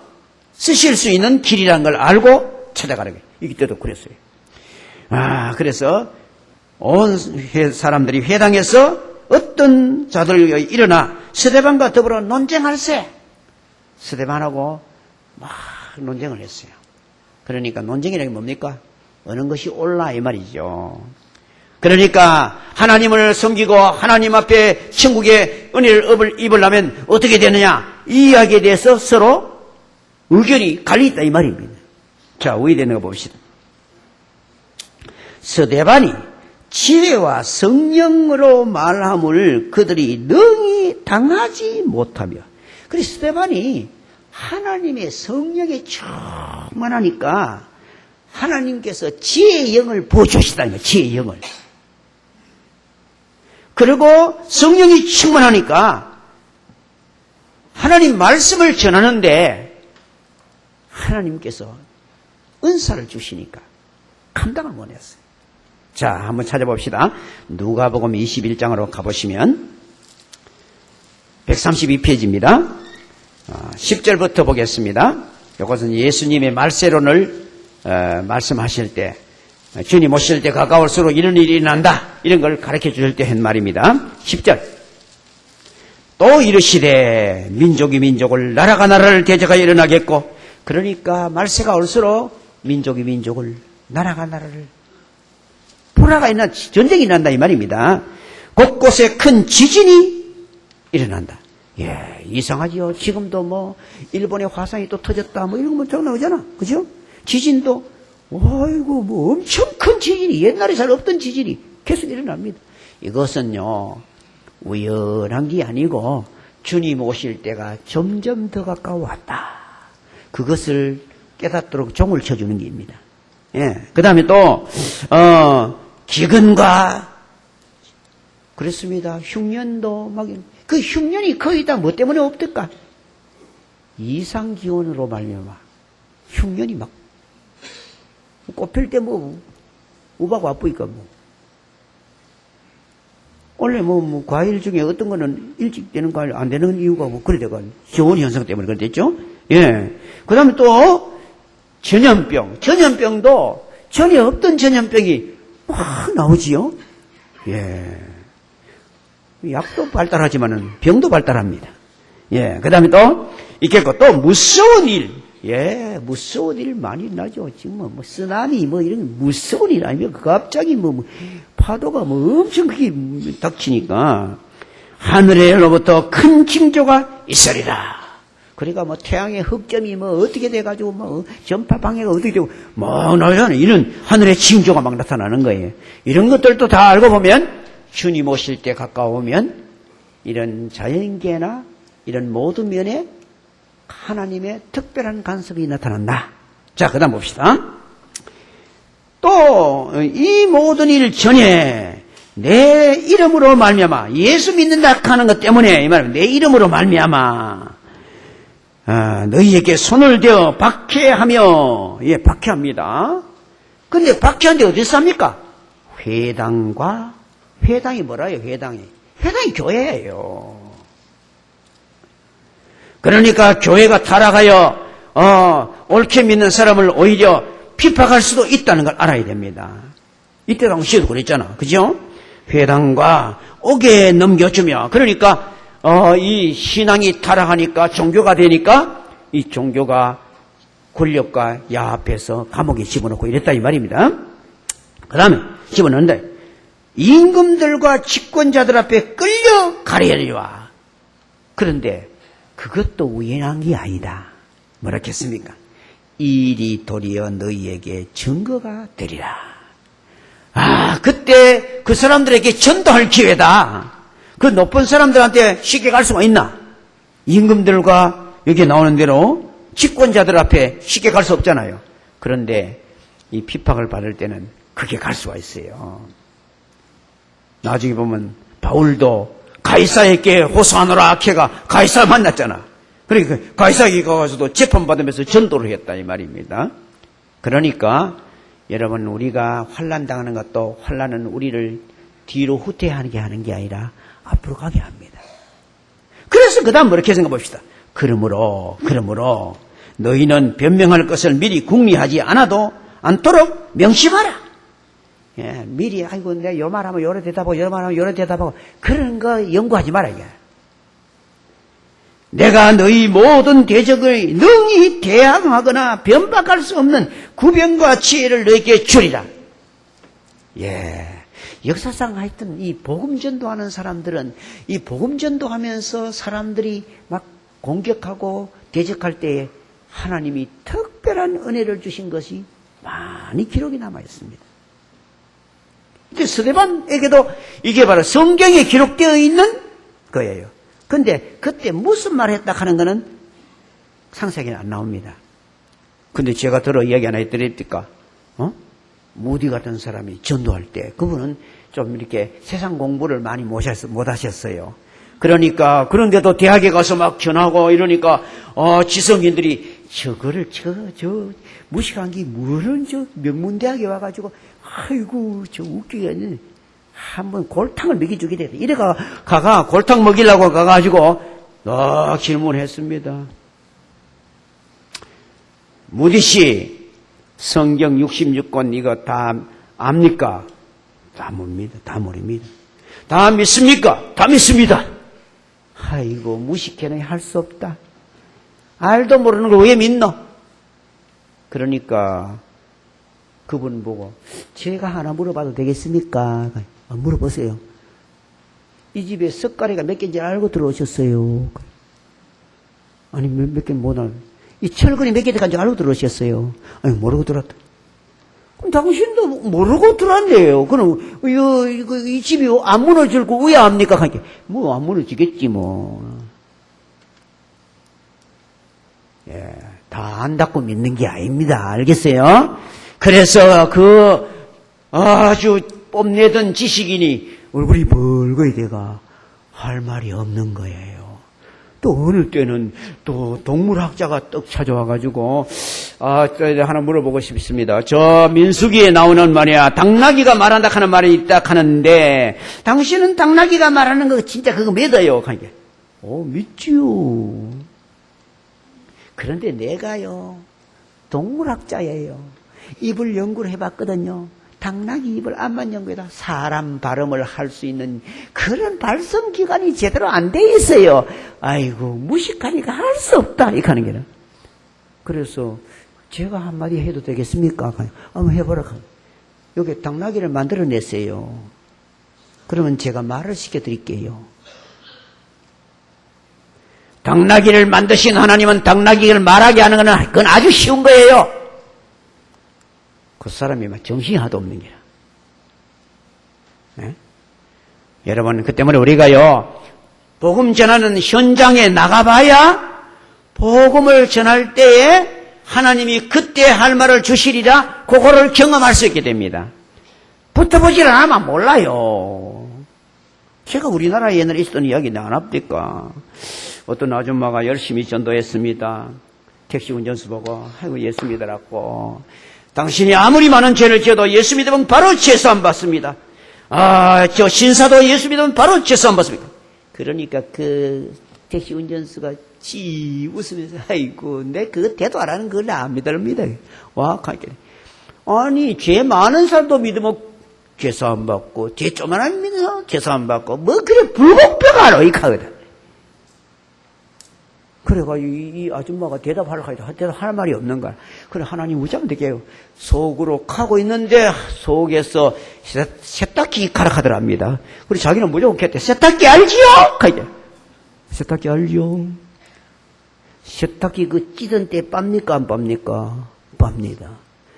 S1: 쓰실 수 있는 길이라는 걸 알고 찾아가라고. 이때도 그랬어요. 그래서 온 사람들이 회당에서 어떤 자들이 일어나 스데반과 더불어 논쟁할세. 스데반하고 막 논쟁을 했어요. 그러니까 논쟁이라는 게 뭡니까? 어느 것이 옳나 이 말이죠. 그러니까 하나님을 섬기고 하나님 앞에 천국의 은혜를 입으려면 어떻게 되느냐? 이 이야기에 대해서 서로 의견이 갈리있다 이 말입니다. 자, 왜 되는가 봅시다. 스데반이 지혜와 성령으로 말함을 그들이 능히 당하지 못하며, 그래서 스데반이 하나님의 성령에 충만하니까 하나님께서 지혜의 영을 부어주시다는 거예요. 지혜의 영을. 그리고 성령이 충만하니까 하나님 말씀을 전하는데 하나님께서 은사를 주시니까 감당을 못했어요. 자, 한번 찾아봅시다. 누가복음 21장으로 가보시면 132페이지입니다. 10절부터 보겠습니다. 이것은 예수님의 말세론을 말씀하실 때, 주님 오실 때 가까울수록 이런 일이 일어난다, 이런 걸 가르쳐 주실 때 한 말입니다. 10절. 또 이르시되 민족이 민족을, 나라가 나라를 대적하여 일어나겠고, 그러니까 말세가 올수록 민족이 민족을, 나라가 나라를, 불화가 있나 전쟁이 난다 이 말입니다. 곳곳에 큰 지진이 일어난다. 예, 이상하지요. 지금도 뭐 일본의 화산이 또 터졌다 뭐 이런 거 좀 나오잖아. 그죠? 지진도 아이고 뭐 엄청 큰 지진이, 옛날에 잘 없던 지진이 계속 일어납니다. 이것은요 우연한 게 아니고 주님 오실 때가 점점 더 가까워왔다, 그것을 깨닫도록 종을 쳐주는 게입니다. 예, 그 다음에 또 기근과 그렇습니다. 흉년도 막, 그 흉년이 거의 다 뭐 때문에 없을까? 이상기온으로 말미암아 흉년이 막 꽃필 때 뭐 우박 와쁘니까 뭐 원래 뭐 과일 중에 어떤 거는 일찍 되는 과일 안 되는 이유가 뭐 그래 돼가 기온 현상 때문에 그랬겠죠. 예. 그다음에 또 전염병도 전에 없던 전염병이 막 나오지요. 예. 약도 발달하지만은 병도 발달합니다. 예. 그 다음에 또 있겠고, 또 무서운 일. 예. 무서운 일 많이 나죠. 지금 뭐 쓰나미 뭐 이런 무서운 일 아니면 갑자기 뭐 파도가 뭐 엄청 크게 닥치니까 하늘에로부터 큰 징조가 있으리라. 그러니까 뭐 태양의 흑점이 뭐 어떻게 돼가지고 뭐 전파 방해가 어떻게 되고 뭐 나잖아요. 이런 하늘의 징조가 막 나타나는 거예요. 이런 것들도 다 알고 보면 주님 오실 때 가까우면 이런 자연계나 이런 모든 면에 하나님의 특별한 간섭이 나타난다. 자, 그 다음 봅시다. 또 이 모든 일 전에 내 이름으로 말미암아, 예수 믿는다 하는 것 때문에 이 말은 내 이름으로 말미암아 너희에게 손을 대어 박해하며, 예, 박해합니다. 근데 박해하는데 어디서 합니까? 회당이 뭐라요? 회당이 교회예요. 그러니까 교회가 타락하여 옳게 믿는 사람을 오히려 핍박할 수도 있다는 걸 알아야 됩니다. 이때 당시에도 그랬잖아. 그죠? 회당과 옥에 넘겨주며, 그러니까 이 신앙이 타락하니까 종교가 되니까 이 종교가 권력과 야합해서 감옥에 집어넣고 이랬다 이 말입니다. 그 다음에 집어넣는데 임금들과 집권자들 앞에 끌려 가려리와. 그런데 그것도 우연한 게 아니다. 뭐라 했습니까? 일이 도리어 너희에게 증거가 되리라. 그때 그 사람들에게 전도할 기회다. 그 높은 사람들한테 쉽게 갈 수가 있나? 임금들과 여기 나오는 대로 집권자들 앞에 쉽게 갈 수 없잖아요. 그런데 이 핍박을 받을 때는 그게 갈 수가 있어요. 나중에 보면 바울도 가이사에게 호소하노라 아케가 가이사 만났잖아. 그러니까 가이사에게 가서도 재판받으면서 전도를 했다 이 말입니다. 그러니까 여러분, 우리가 환난 당하는 것도 환난은 우리를 뒤로 후퇴하게 하는 게 아니라 앞으로 가게 합니다. 그래서 그 다음 이렇게 생각해 봅시다. 그러므로 너희는 변명할 것을 미리 궁리하지 않도록 명심하라. 예, 미리 아이고 내가 요 말하면 요래 대답하고 요 말하면 요래 대답하고 그런 거 연구하지 마라 이게. 내가 너희 모든 대적을 능히 대항하거나 변박할 수 없는 구변과 지혜를 너희에게 주리라. 예. 역사상 하여튼 이 복음 전도하는 사람들은 이 복음 전도하면서 사람들이 막 공격하고 대적할 때에 하나님이 특별한 은혜를 주신 것이 많이 기록이 남아 있습니다. 이제 스데반에게도 이게 바로 성경에 기록되어 있는 거예요. 근데 그때 무슨 말을 했다 하는 거는 상세하게는 안 나옵니다. 근데 제가 이야기 하나 해드릴까? 무디 같은 사람이 전도할 때 그분은 좀 이렇게 세상 공부를 많이 못 하셨어요. 그러니까 그런데도 대학에 가서 막 전하고 이러니까 지성인들이 저거를 저 무식한 게 뭐는 저 명문대학에 와가지고 아이고 저 웃기게 아니 한번 골탕을 먹여주게 되겠다. 이래가 가가 골탕 먹이려고 가가지고 질문했습니다. 무디 씨 성경 66권 이거 다 압니까? 다 뭡니다. 다 모릅니다. 다 믿습니까? 다 믿습니다. 아이고 무식해는 할 수 없다. 알도 모르는 걸 왜 믿노? 그러니까 그분 보고 제가 하나 물어봐도 되겠습니까? 물어보세요. 이 집에 석가래가 몇 개인지 알고 들어오셨어요? 아니 몇 개 못 알고. 이 철근이 몇 개 들어간지 알고 들어오셨어요? 아니 모르고 들어왔다. 그럼 당신도 모르고 들어왔네요. 그럼 이 집이 안 무너질 거 왜 압니까? 뭐 안 무너지겠지 뭐. 예, 다 안다고 믿는 게 아닙니다. 알겠어요? 그래서 그 아주 뽐내던 지식인이 얼굴이 벌거이 돼가 할 말이 없는 거예요. 또 어느 때는 또 동물학자가 떡 찾아와가지고 하나 물어보고 싶습니다. 저 민수기에 나오는 말이야 당나귀가 말한다 하는 말이 있다 하는데 당신은 당나귀가 말하는 거 진짜 그거 믿어요? 믿지요. 그런데 내가요 동물학자예요. 입을 연구를 해봤거든요. 당나귀 입을 암만 연구해도 사람 발음을 할 수 있는 그런 발성기관이 제대로 안 돼 있어요. 아이고 무식하니까 할 수 없다 이렇게 하는 게는. 그래서 제가 한마디 해도 되겠습니까? 한번 해보라. 여기 당나귀를 만들어냈어요. 그러면 제가 말을 시켜드릴게요. 당나귀를 만드신 하나님은 당나귀를 말하게 하는 건 그건 아주 쉬운 거예요. 그 사람이 막 정신이 하나도 없는 게야. 네? 여러분, 그 때문에 우리가요, 복음 전하는 현장에 나가봐야 복음을 전할 때에 하나님이 그때 할 말을 주시리라 그거를 경험할 수 있게 됩니다. 붙어보질 않으면 몰라요. 제가 우리나라에 옛날에 있었던 이야기 안 합니까? 어떤 아줌마가 열심히 전도했습니다. 택시 운전수 보고 아이고 예수 믿으라고. 당신이 아무리 많은 죄를 지어도 예수 믿으면 바로 죄수 안 받습니다. 저 신사도 예수 믿으면 바로 죄수 안 받습니다. 그러니까 그 택시 운전수가 웃으면서 아이고 내 그거 대도 안 하는 걸 안 믿습니다. 와, 가니까 아니 죄 많은 사람도 믿으면 죄수 안 받고, 뒤에 조만한 민서 죄수 안 받고, 뭐, 그래, 불공평하러, 이 카거든. 그래가지고, 이 아줌마가 대답할 말이 없는 거야. 그래, 하나님 어쩌면 되게요. 속으로 가고 있는데, 속에서 세탁기 가락하더랍니다. 그래, 자기는 무조건 했대. 세탁기 알지요? 가이제. 세탁기 알지요? 세탁기 그 찌든 때 빱니까, 안 빱니까? 빱니다.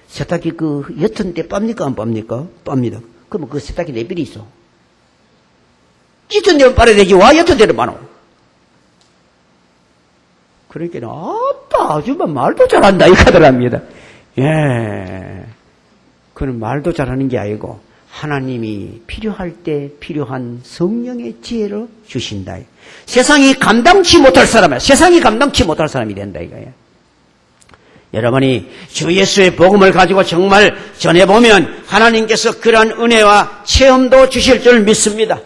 S1: 세탁기 그 옅은 때 빱니까, 안 빱니까? 빱니다. 그러면 그 세탁기 내비리 있어. 찌든 데는 빨아야 되지, 와, 옅은 데는 많어. 그러니까, 아따, 아줌마 말도 잘한다, 이렇게 하더랍니다. 예. 그는 말도 잘하는 게 아니고, 하나님이 필요할 때 필요한 성령의 지혜를 주신다. 세상이 감당치 못할 사람이야. 세상이 감당치 못할 사람이 된다, 이거야. 여러분이 주 예수의 복음을 가지고 정말 전해보면 하나님께서 그러한 은혜와 체험도 주실 줄 믿습니다.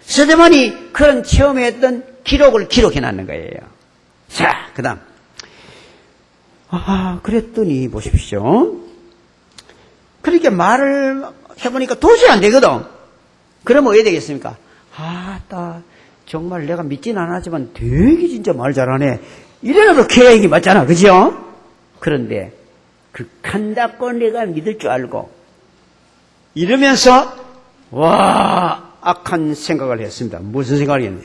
S1: 스데반이 그런 체험했던 기록을 기록해놨는 거예요. 자, 그 다음. 그랬더니 보십시오. 그렇게 말을 해보니까 도저히 안 되거든. 그러면 어떻게 되겠습니까? 정말 내가 믿지는 않았지만 되게 진짜 말 잘하네. 이래라도 계획이 맞잖아. 그죠? 그런데 극한답고 내가 믿을 줄 알고 이러면서 악한 생각을 했습니다. 무슨 생각을 했냐?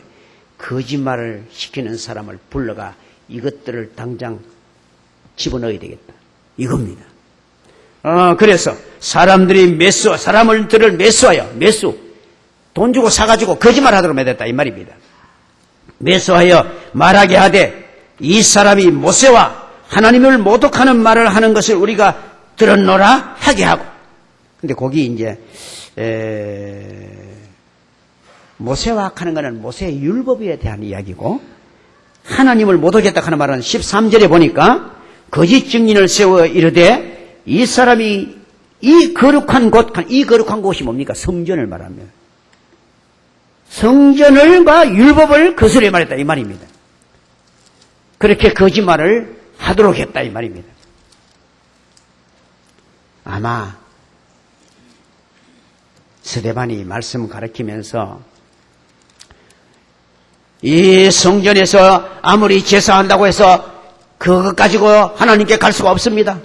S1: 거짓말을 시키는 사람을 불러가 이것들을 당장 집어넣어야 되겠다. 이겁니다. 그래서 사람들을 매수하여 돈 주고 사가지고 거짓말하도록 해댔다 이 말입니다. 매수하여 말하게 하되 이 사람이 모세와 하나님을 모독하는 말을 하는 것을 우리가 들었노라 하게 하고. 근데 거기 이제 모세와 하는 것은 모세의 율법에 대한 이야기고, 하나님을 모독했다 하는 말은 13절에 보니까 거짓 증인을 세워 이르되 이 사람이 이 거룩한 곳이 뭡니까? 성전을 말합니다. 성전을과 율법을 거스려 말했다 이 말입니다. 그렇게 거짓말을 하도록 했다 이 말입니다. 아마 스데반이 말씀 가르치면서 이 성전에서 아무리 제사한다고 해서 그것 가지고 하나님께 갈 수가 없습니다.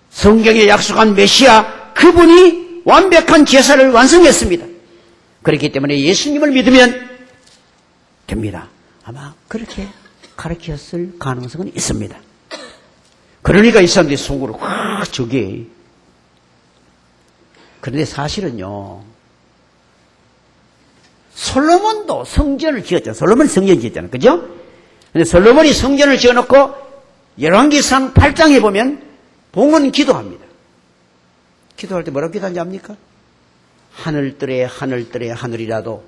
S1: 성경에 약속한 메시아 그분이 완벽한 제사를 완성했습니다. 그렇기 때문에 예수님을 믿으면 됩니다. 아마 그렇게 가르쳤을 가능성은 있습니다. 그러니까 이 사람들이 속으로 저게. 그런데 사실은요, 솔로몬도 성전을 지었잖아요. 솔로몬이 성전 지었잖아요. 그죠? 근데 솔로몬이 성전을 지어놓고 열왕기상 8장에 보면 봉헌 기도합니다. 기도할 때 뭐라고 기도하는지 압니까? 하늘들의 하늘이라도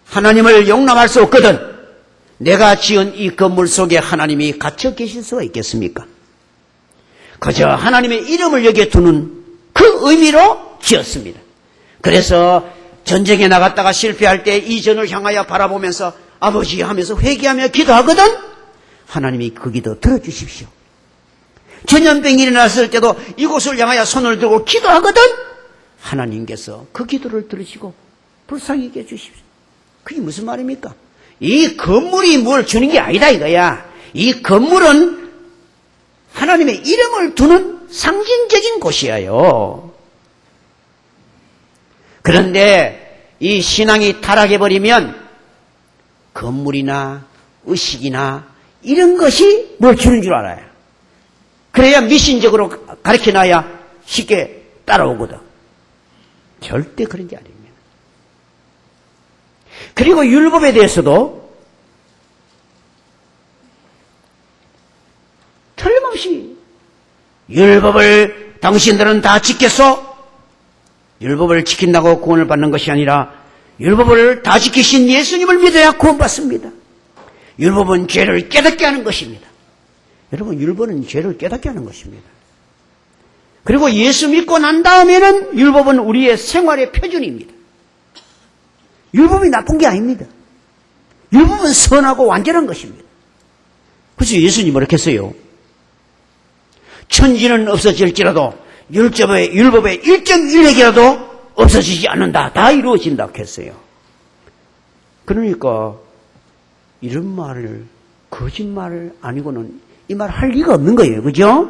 S1: 하나님을 용납할 수 없거든 내가 지은 이 건물 속에 하나님이 갇혀 계실 수가 있겠습니까? 그저 하나님의 이름을 여기에 두는 그 의미로 지었습니다. 그래서 전쟁에 나갔다가 실패할 때 이 전을 향하여 바라보면서 아버지 하면서 회개하며 기도하거든 하나님이 그 기도 들어주십시오. 전염병이 일어났을 때도 이곳을 향하여 손을 들고 기도하거든 하나님께서 그 기도를 들으시고 불쌍히 여겨 주십시오. 그게 무슨 말입니까? 이 건물이 뭘 주는 게 아니다 이거야. 이 건물은 하나님의 이름을 두는 상징적인 곳이에요. 그런데 이 신앙이 타락해버리면 건물이나 의식이나 이런 것이 뭘 주는 줄 알아요. 그래야 미신적으로 가르쳐놔야 쉽게 따라오거든. 절대 그런 게 아닙니다. 그리고 율법에 대해서도 틀림없이 율법을 당신들은 다 지켰어? 율법을 지킨다고 구원을 받는 것이 아니라 율법을 다 지키신 예수님을 믿어야 구원받습니다. 율법은 죄를 깨닫게 하는 것입니다. 여러분, 율법은 죄를 깨닫게 하는 것입니다. 그리고 예수 믿고 난 다음에는 율법은 우리의 생활의 표준입니다. 율법이 나쁜 게 아닙니다. 율법은 선하고 완전한 것입니다. 그래서 예수님이 뭐라고 했어요? 천지는 없어질지라도 율법의 일정 일획이라도 없어지지 않는다. 다 이루어진다 했어요. 그러니까 이런 말을 거짓말을 아니고는 이 말 할 리가 없는 거예요. 그죠?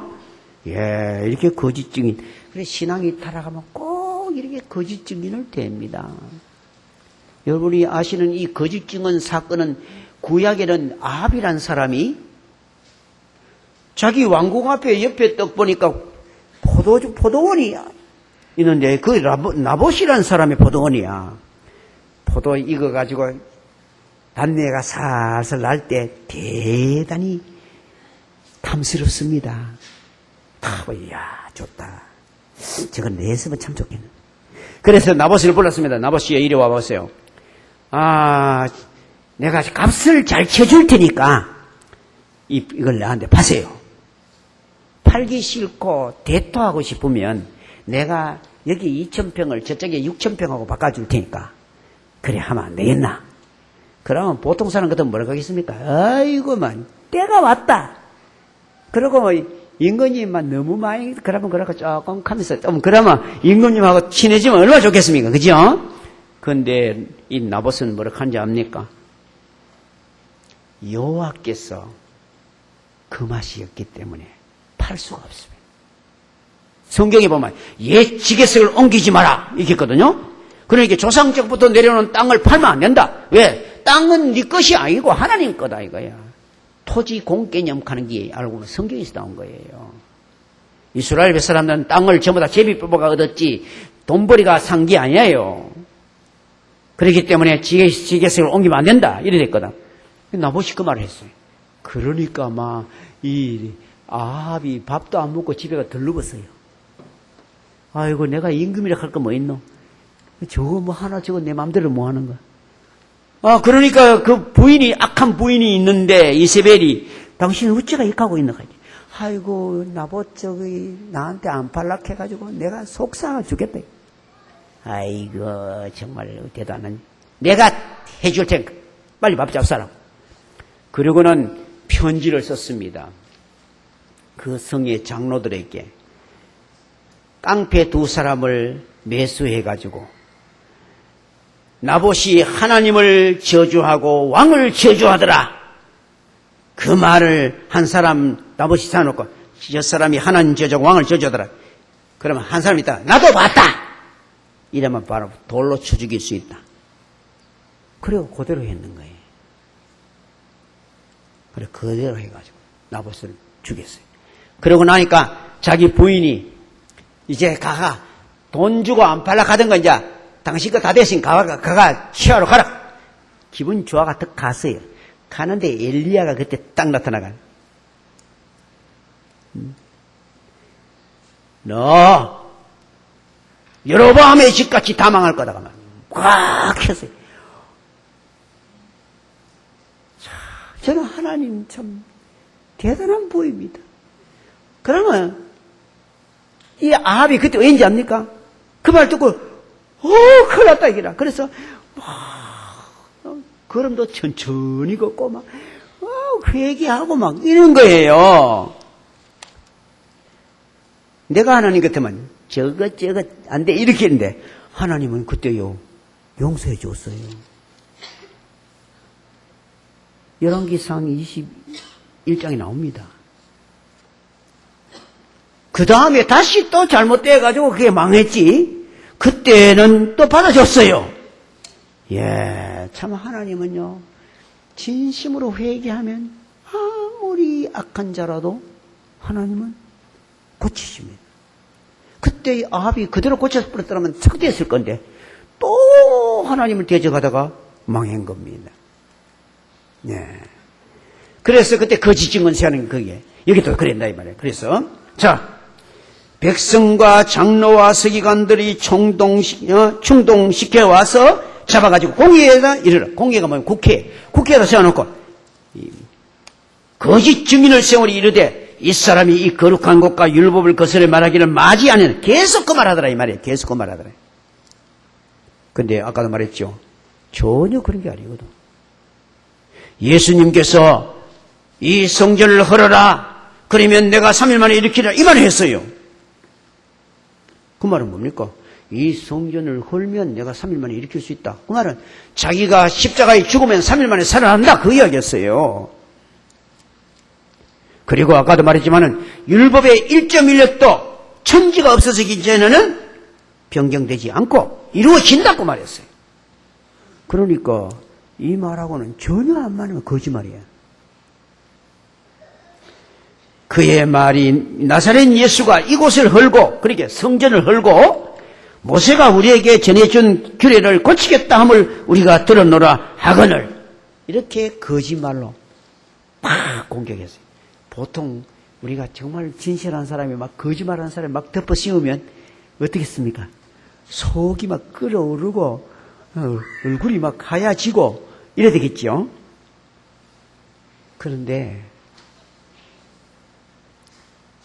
S1: 예, 이렇게 거짓 증인. 그래 신앙이 타락하면 꼭 이렇게 거짓 증인을 댑니다. 여러분이 아시는 이 거짓 증언 사건은 구약에는 아합이라는 사람이 자기 왕궁 앞에 옆에 떡 보니까 포도원이 있는데 그 나봇이라는 사람의 포도원이야. 포도 익어가지고 단내가 살살 날 때 대단히 탐스럽습니다. 이야 좋다. 저거 냈으면 참 좋겠네. 그래서 나봇을 불렀습니다. 나봇이 이리 와보세요. 내가 값을 잘 쳐줄 테니까 이걸 나한테 파세요. 팔기 싫고 대토하고 싶으면 내가 여기 2,000평을 저쪽에 6,000평하고 바꿔줄 테니까 그래 하면 안 되겠나? 그러면 보통 사람 같으면 뭐라고 하겠습니까? 아이고만 때가 왔다. 그러고 뭐 임금님만 너무 많이 그러면 그러고 조금 하면서 좀 그러면 임금님하고 친해지면 얼마나 좋겠습니까? 그죠? 그런데 이 나봇은 뭐라고 하는지 압니까? 여호와께서 그 맛이었기 때문에 팔 수가 없습니다. 성경에 보면 옛 지게석을 옮기지 마라 이렇게 했거든요. 그러니까 조상적부터 내려오는 땅을 팔면 안 된다. 왜? 땅은 네 것이 아니고 하나님 거다 이거야. 토지 공개념 하는 게 알고는 성경에서 나온 거예요. 이스라엘 사람들은 땅을 전부 다 제비뽑아가 얻었지 돈벌이가 산 게 아니에요. 그렇기 때문에 지게석을 옮기면 안 된다 이래 됐거든. 나봇이 그 말을 했어요. 그러니까 막 이 아합이 밥도 안 먹고 집에가 덜러었어요. 아이고 내가 임금이라 할 거 뭐 있노? 저거 뭐 하나 저거 내 맘대로 뭐 하는 거야? 그러니까 그 부인이 악한 부인이 있는데 이세벨이 당신은 어째가 이렇게 하고 있는 거지? 아이고 나봇 저기 나한테 안 팔락 해가지고 내가 속상해 죽겠다. 아이고 정말 대단한. 내가 해줄 테니까 빨리 밥 잡사라. 그리고는 편지를 썼습니다. 그 성의 장로들에게 깡패 2사람을 매수해가지고 나봇이 하나님을 저주하고 왕을 저주하더라. 그 말을 한 사람 나봇이 사놓고 저 사람이 하나님 저주하고 왕을 저주하더라. 그러면 한 사람이 있다가 나도 봤다. 이러면 바로 돌로 쳐 죽일 수 있다. 그리고 그대로 했는 거예요. 그래 그대로 해가지고 나봇을 죽였어요. 그러고 나니까 자기 부인이 이제 가가 돈 주고 안 팔라 가던 거 이제 당신 거 다 대신 가가 취하러 가라. 기분 좋아가 딱 갔어요. 가는데 엘리야가 그때 딱 나타나가. 너 여로보암의 집같이 다 망할 거다. 꽉 했어요. 저는 하나님 참 대단한 부입니다. 그러면 이 아합이 그때 왠지 압니까? 그 말 듣고 큰일 났다 이기라. 그래서 걸음도 천천히 걷고 막 회개하고 막 이런 거예요. 내가 하나님 같으면 저거 안 돼 이렇게 했는데 하나님은 그때요 용서해 줬어요. 열왕기상 21장에 나옵니다. 그 다음에 다시 또 잘못돼가지고 그게 망했지. 그때는 또 받아줬어요. 예, 참 하나님은요 진심으로 회개하면 아무리 악한 자라도 하나님은 고치십니다. 그때 아합이 그대로 고쳐버렸더라면 척대했을 건데 또 하나님을 대적하다가 망한 겁니다. 네. 그래서 그때 거짓 증언 세하는 그게 여기도 그랬다 이 말이에요. 그래서 자 백성과 장로와 서기관들이 충동시켜 와서 잡아가지고 공회에다 이르라. 공회가 뭐냐면 국회에다 세워놓고 거짓 증인을 세우니 이르되 이 사람이 이 거룩한 것과 율법을 거스려 말하기를 마지 않으니 계속 그 말하더라 이 말이에요. 계속 그 말하더라. 근데 아까도 말했죠. 전혀 그런 게 아니거든. 예수님께서 이 성전을 헐어라. 그러면 내가 3일 만에 일으키라. 이 말을 했어요. 그 말은 뭡니까? 이 성전을 헐면 내가 3일 만에 일으킬 수 있다. 그 말은 자기가 십자가에 죽으면 3일 만에 살아난다. 그 이야기였어요. 그리고 아까도 말했지만은 율법의 1.1력도 천지가 없어지기 전에는 변경되지 않고 이루어진다고 말했어요. 그러니까 이 말하고는 전혀 안 맞는 거짓말이에요. 그의 말이 나사렛 예수가 이곳을 헐고 그렇게 성전을 헐고 모세가 우리에게 전해준 규례를 고치겠다 함을 우리가 들었노라 하거늘 이렇게 거짓말로 막 공격했어요. 보통 우리가 정말 진실한 사람이 막 거짓말하는 사람이 막 덮어 씌우면 어떻겠습니까? 속이 막 끓어오르고 얼굴이 막 하얘지고 이래 되겠죠. 그런데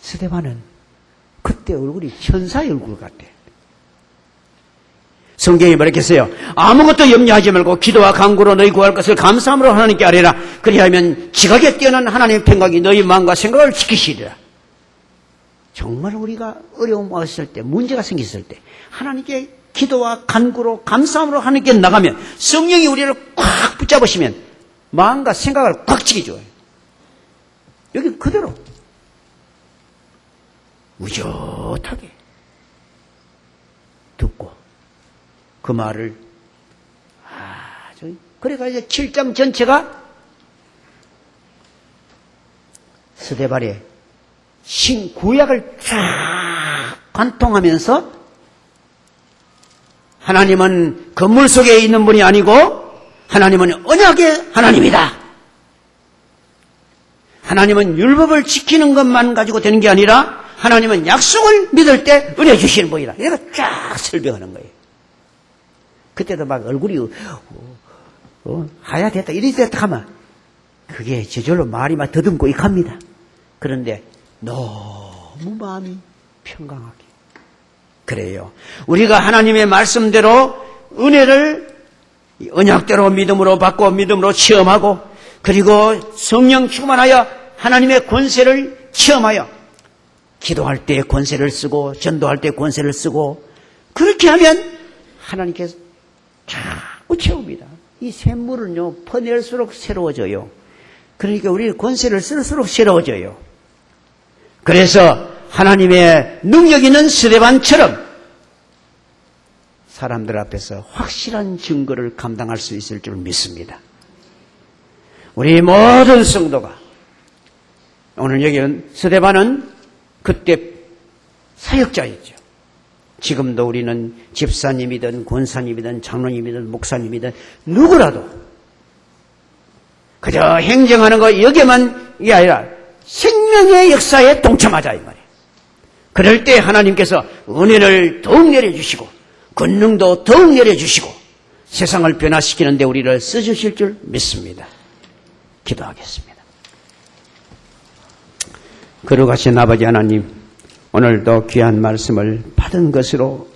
S1: 스데반은 그때 얼굴이 천사의 얼굴 같대. 성경이 말했겠어요. 아무것도 염려하지 말고 기도와 간구로 너희 구할 것을 감사함으로 하나님께 아뢰라. 그리하면 지각에 뛰어난 하나님의 평강이 너희 마음과 생각을 지키시리라. 정말 우리가 어려움 왔을 때, 문제가 생겼을 때 하나님께 기도와 간구로 감사함으로 하나님께 나가면 성령이 우리를 꽉 붙잡으시면 마음과 생각을 꽉 지켜줘요. 여기 그대로 우젓하게 듣고 그 말을 아주 그래가 이제 7장 전체가 스데반의 신구약을 쫙 관통하면서 하나님은 건물 속에 있는 분이 아니고 하나님은 언약의 하나님이다. 하나님은 율법을 지키는 것만 가지고 되는 게 아니라 하나님은 약속을 믿을 때 은혜 주시는 분이다. 얘가 쫙 설명하는 거예요. 그때도 막 얼굴이 하얗겠다 이랬다 하면 그게 저절로 말이 막 더듬고 익합니다. 그런데 너무 마음이 평강하게 그래요. 우리가 하나님의 말씀대로 은혜를 언약대로 믿음으로 받고 믿음으로 체험하고 그리고 성령 충만하여 하나님의 권세를 체험하여 기도할 때 권세를 쓰고 전도할 때 권세를 쓰고 그렇게 하면 하나님께서 자꾸 채웁니다. 이 샘물은요 퍼낼수록 새로워져요. 그러니까 우리 권세를 쓸수록 새로워져요. 그래서 하나님의 능력 있는 스데반처럼 사람들 앞에서 확실한 증거를 감당할 수 있을 줄 믿습니다. 우리 모든 성도가 오늘 여기는 스데반은 그때 사역자였죠. 지금도 우리는 집사님이든 권사님이든 장로님이든 목사님이든 누구라도 그저 행정하는 거 여기만 이게 아니라 생명의 역사에 동참하자 이 말이에요. 그럴 때 하나님께서 은혜를 더욱 내려주시고 권능도 더욱 내려주시고 세상을 변화시키는 데 우리를 써주실 줄 믿습니다. 기도하겠습니다. 거룩하신 아버지 하나님, 오늘도 귀한 말씀을 받은 것으로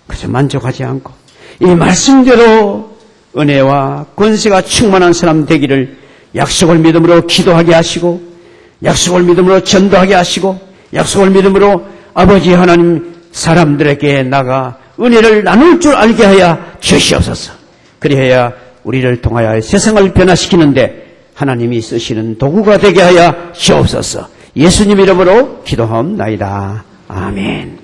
S1: 그저 만족하지 않고 이 말씀대로 은혜와 권세가 충만한 사람 되기를 약속을 믿음으로 기도하게 하시고 약속을 믿음으로 전도하게 하시고 약속을 믿음으로 아버지 하나님 사람들에게 나가 은혜를 나눌 줄 알게 하여 주시옵소서. 그리하여 우리를 통하여 세상을 변화시키는데 하나님이 쓰시는 도구가 되게 하여 주옵소서. 예수님 이름으로 기도하옵나이다. 아멘.